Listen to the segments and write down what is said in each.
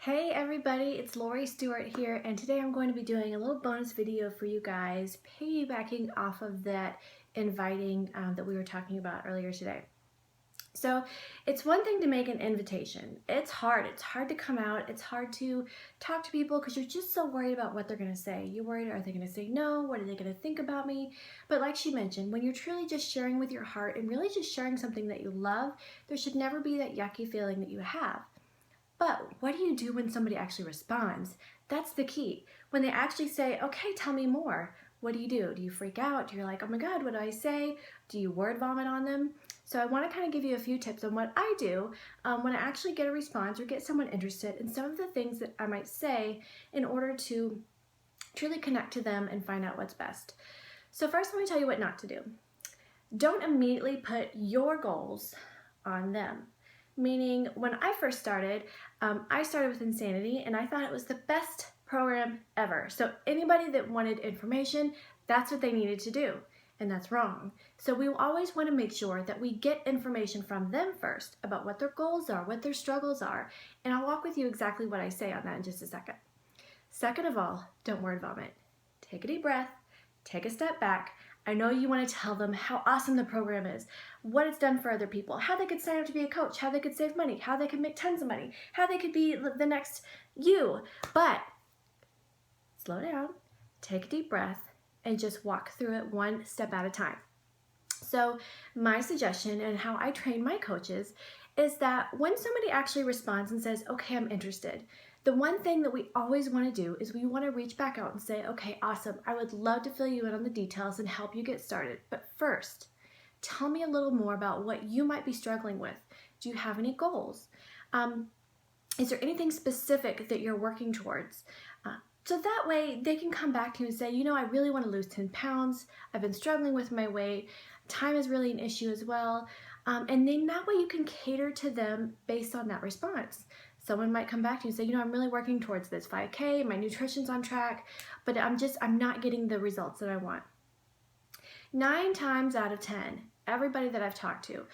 Hey everybody, it's Lori Stewart here, and today I'm going to be doing a little bonus video for you guys, piggybacking off of that inviting that we were talking about earlier today. So it's one thing to make an invitation. It's hard to come out, it's hard to talk to people because you're just so worried about what they're going to say. You're worried, are they going to say no? What are they going to think about me? But like she mentioned, when you're truly just sharing with your heart and really just sharing something that you love, there should never be that yucky feeling that you have. But what do you do when somebody actually responds? That's the key. When they actually say, okay, tell me more, what do? Do you freak out? Do you like, oh my God, what do I say? Do you word vomit on them? So I want to kind of give you a few tips on what I do when I actually get a response or get someone interested in some of the things that I might say in order to truly connect to them and find out what's best. So first, let me tell you what not to do. Don't immediately put your goals on them. Meaning, when I first started, I started with Insanity and I thought it was the best program ever. So anybody that wanted information, that's what they needed to do. And that's wrong. So we always want to make sure that we get information from them first about what their goals are, what their struggles are. And I'll walk with you exactly what I say on that in just a second. Second of all, don't word vomit. Take a deep breath, take a step back. I know you want to tell them how awesome the program is, what it's done for other people, how they could sign up to be a coach, how they could save money, how they could make tons of money, how they could be the next you. But slow down, take a deep breath, and just walk through it one step at a time. So my suggestion and how I train my coaches is that when somebody actually responds and says, okay, I'm interested, the one thing that we always want to do is we want to reach back out and say, okay, awesome, I would love to fill you in on the details and help you get started. But first, tell me a little more about what you might be struggling with. Do you have any goals? Is there anything specific that you're working towards? So that way they can come back to you and say, you know, I really want to lose 10 pounds. I've been struggling with my weight. Time is really an issue as well. And then that way you can cater to them based on that response. Someone might come back to you and say, you know, I'm really working towards this 5K, my nutrition's on track, but I'm not getting the results that I want. 9 times out of 10, everybody that I've talked to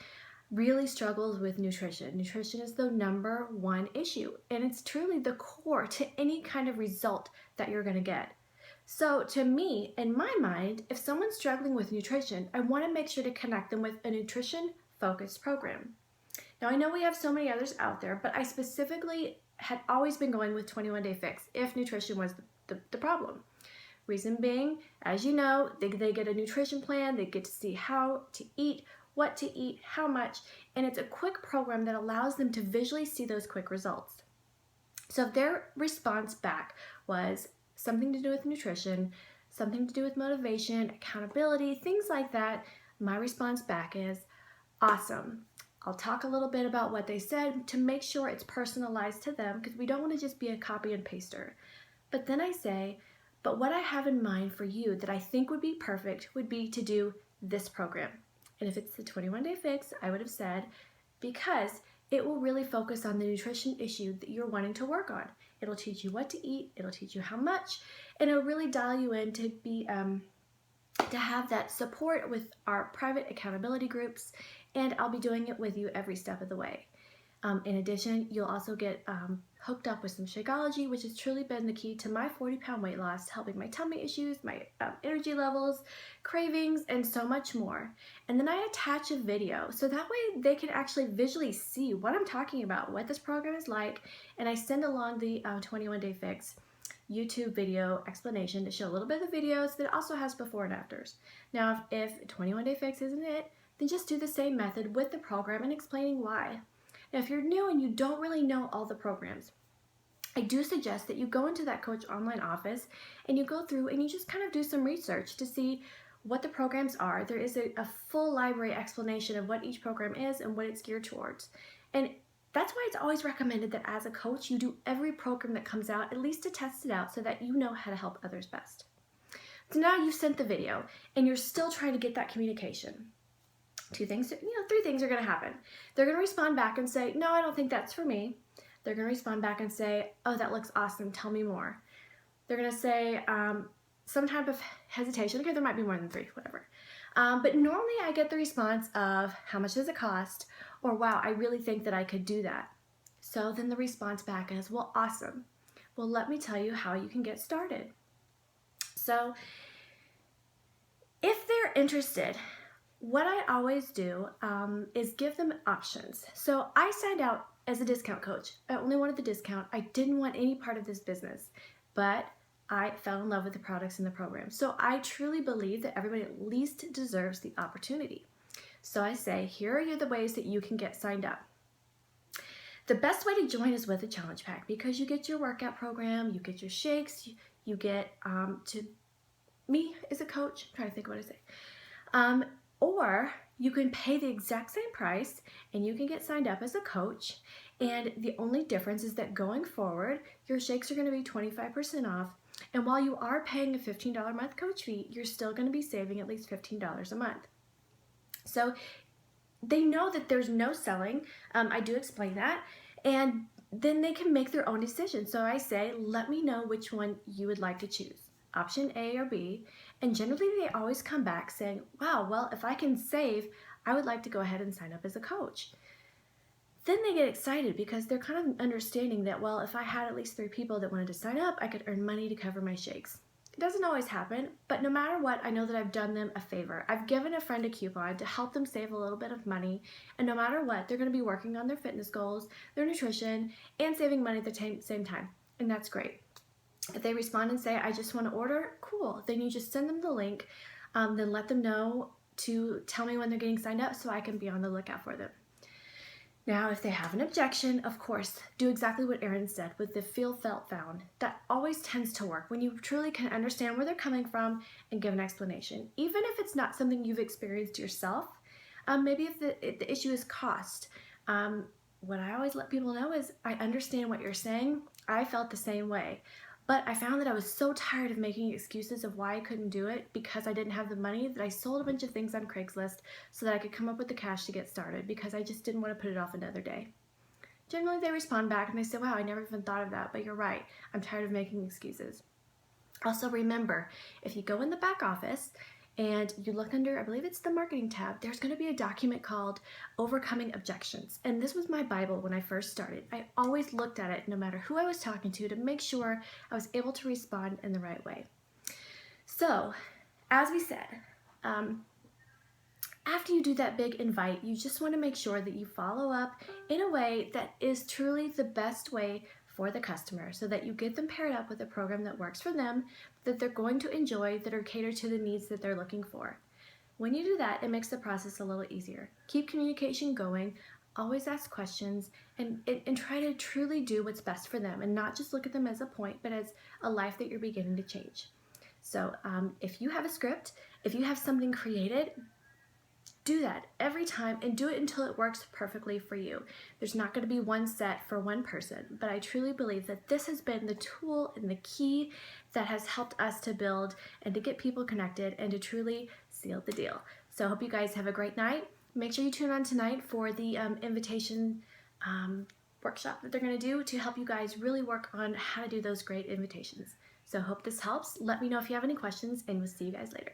really struggles with nutrition. Nutrition is the number one issue, and it's truly the core to any kind of result that you're going to get. So to me, in my mind, if someone's struggling with nutrition, I want to make sure to connect them with a nutrition-focused program. Now, I know we have so many others out there, but I specifically had always been going with 21 Day Fix if nutrition was the problem. Reason being, as you know, they get a nutrition plan, they get to see how to eat, what to eat, how much, and it's a quick program that allows them to visually see those quick results. So if their response back was something to do with nutrition, something to do with motivation, accountability, things like that, my response back is, awesome. I'll talk a little bit about what they said to make sure it's personalized to them because we don't want to just be a copy and paster. But then I say, but what I have in mind for you that I think would be perfect would be to do this program. And if it's the 21 Day Fix, I would have said, because it will really focus on the nutrition issue that you're wanting to work on. It'll teach you what to eat, it'll teach you how much, and it'll really dial you in to be to have that support with our private accountability groups, and I'll be doing it with you every step of the way. In addition, you'll also get hooked up with some Shakeology, which has truly been the key to my 40-pound weight loss, helping my tummy issues, my energy levels, cravings, and so much more. And then I attach a video, so that way they can actually visually see what I'm talking about, what this program is like, and I send along the 21 Day Fix YouTube video explanation to show a little bit of the videos that also has before and afters. Now, if 21 Day Fix isn't it, then just do the same method with the program and explaining why. Now, if you're new and you don't really know all the programs, I do suggest that you go into that coach online office and you go through and you just kind of do some research to see what the programs are. There is a full library explanation of what each program is and what it's geared towards. And that's why it's always recommended that as a coach, you do every program that comes out, at least to test it out so that you know how to help others best. So now you've sent the video and you're still trying to get that communication. 3 things are going to happen. They're going to respond back and say, no, I don't think that's for me. They're going to respond back and say, oh, that looks awesome. Tell me more. They're going to say some type of hesitation. Okay, there might be more than 3, whatever. But normally I get the response of, how much does it cost? Or, wow, I really think that I could do that. So then the response back is, well, awesome. Well, let me tell you how you can get started. So if they're interested, what I always do is give them options. So I signed out as a discount coach. I only wanted the discount. I didn't want any part of this business, but I fell in love with the products and the program. So I truly believe that everybody at least deserves the opportunity. So I say, here are the ways that you can get signed up. The best way to join is with a challenge pack, because you get your workout program, you get your shakes, you get to me as a coach. I'm trying to think of what to say. Or you can pay the exact same price and you can get signed up as a coach. And the only difference is that going forward, your shakes are going to be 25% off. And while you are paying a $15 a month coach fee, you're still going to be saving at least $15 a month. So they know that there's no selling. I do explain that. And then they can make their own decision. So I say, let me know which one you would like to choose, option A or B. And generally they always come back saying, wow, well, if I can save, I would like to go ahead and sign up as a coach. Then they get excited because they're kind of understanding that, well, if I had at least 3 people that wanted to sign up, I could earn money to cover my shakes. It doesn't always happen, but no matter what, I know that I've done them a favor. I've given a friend a coupon to help them save a little bit of money, and no matter what, they're going to be working on their fitness goals, their nutrition, and saving money at the same time, and that's great. If they respond and say, I just want to order, cool. Then you just send them the link, then let them know to tell me when they're getting signed up so I can be on the lookout for them. Now, if they have an objection, of course, do exactly what Erin said with the feel, felt, found. That always tends to work when you truly can understand where they're coming from and give an explanation. Even if it's not something you've experienced yourself, maybe if the issue is cost. What I always let people know is, I understand what you're saying. I felt the same way. But I found that I was so tired of making excuses of why I couldn't do it because I didn't have the money, that I sold a bunch of things on Craigslist so that I could come up with the cash to get started, because I just didn't want to put it off another day. Generally they respond back and they say, wow, I never even thought of that, but you're right. I'm tired of making excuses. Also remember, if you go in the back office and you look under, I believe it's the marketing tab, there's going to be a document called Overcoming Objections. And this was my Bible when I first started. I always looked at it no matter who I was talking to make sure I was able to respond in the right way. So, as we said, after you do that big invite, you just want to make sure that you follow up in a way that is truly the best way for the customer, so that you get them paired up with a program that works for them, that they're going to enjoy, that are catered to the needs that they're looking for. When you do that, it makes the process a little easier. Keep communication going, always ask questions, and try to truly do what's best for them, and not just look at them as a point, but as a life that you're beginning to change. So if you have a script, if you have something created, do that every time and do it until it works perfectly for you. There's not going to be one set for one person, but I truly believe that this has been the tool and the key that has helped us to build and to get people connected and to truly seal the deal. So I hope you guys have a great night. Make sure you tune on tonight for the invitation workshop that they're going to do to help you guys really work on how to do those great invitations. So I hope this helps. Let me know if you have any questions, and we'll see you guys later.